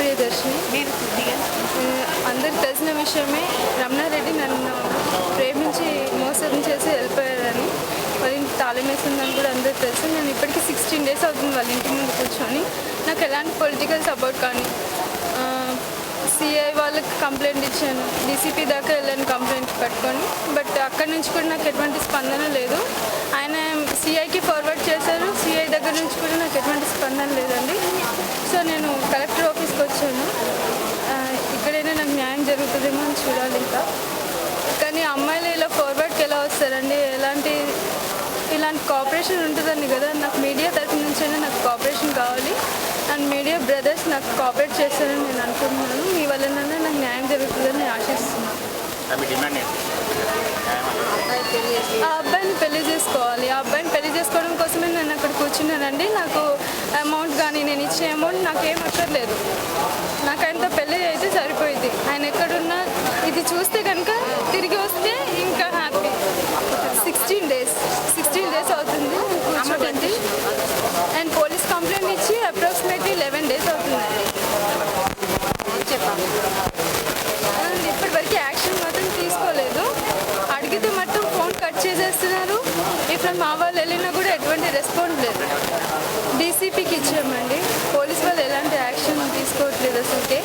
ప్రియదర్శిని. మీరు కొద్దిగా అందరికి తెలిసిన విషయమే, రమణారెడ్డి నన్ను ప్రేమించి మోసం చేసి వెళ్ళిపోయారని, వాళ్ళ ఇంటి తాళం వేసిందని కూడా అందరికి తెలుసు. నేను ఇప్పటికీ 16 days అవుతుంది వాళ్ళ ఇంటి ముందు కూర్చొని. నాకు ఎలాంటి పొలిటికల్ సపోర్ట్ కానీ, సిఐ వాళ్ళకి కంప్లైంట్ ఇచ్చాను, డీసీపీ దాకా వెళ్ళాను కంప్లైంట్ పెట్టుకొని. బట్ అక్కడి నుంచి కూడా నాకు ఎటువంటి స్పందన లేదు. ఆయన సిఐకి ఫార్వర్డ్ చేశారు, సిఐ దగ్గర నుంచి కూడా నాకు ఎటువంటి స్పందన లేదండి. సో నేను కలెక్టర్ ఆఫీస్కి వచ్చాను. ఇక్కడైనా నాకు న్యాయం జరుగుతుందేమో అని చూడాలి ఇంకా. కానీ అమ్మాయిలు ఇలా ఫార్వర్డ్కి ఎలా వస్తారండి? ఇలాంటి కోఆపరేషన్ ఉంటుందండి కదా. నాకు మీడియా తరఫు నుంచైనా నాకు కోఆపరేషన్ కావాలి, అండ్ మీడియా బ్రదర్స్ నాకు కోఆపరేట్ చేస్తారని నేను అనుకుంటున్నాను. మీ వల్లనైనా నాకు న్యాయం జరుగుతుందని నేను ఆశిస్తున్నాను. ఆ అబ్బాయిని పెళ్లి చేసుకోవాలి. ఆ అబ్బాయిని పెళ్లి చేసుకోవడం కోసమే నేను అక్కడ కూర్చున్నానండి. నాకు అమౌంట్ కానీ, నేను ఇచ్చే అమౌంట్ నాకేం అక్కర్లేదు. నాకు ఆయనతో పెళ్ళి అయితే సరిపోయింది. ఆయన ఎక్కడున్నా ఇది చూస్తే కనుక తిరిగి వస్తే ఇంకా హ్యాపీ. 16 days అవుతుంది కూర్చోడానికి. అండ్ పోలీస్ కంప్లైంట్ ఇచ్చి అప్రాక్సిమేట్లీ 11 days అవుతుందండి. చెప్పాలి. అండ్ ఇప్పటివరకు యాక్షన్ మాత్రం తీసుకోలేదు. అడిగితే మొత్తం ఫోన్ కట్ చేసేస్తున్నారు. ఇప్పుడు మా వాళ్ళు వెళ్ళినా కూడా ఎటువంటి రెస్పాన్స్ లేదు. డీసీపీకి ఇచ్చామండి, పోలీస్ వాళ్ళు ఎలాంటి యాక్షన్ తీసుకోవట్లేదు అసలుకే.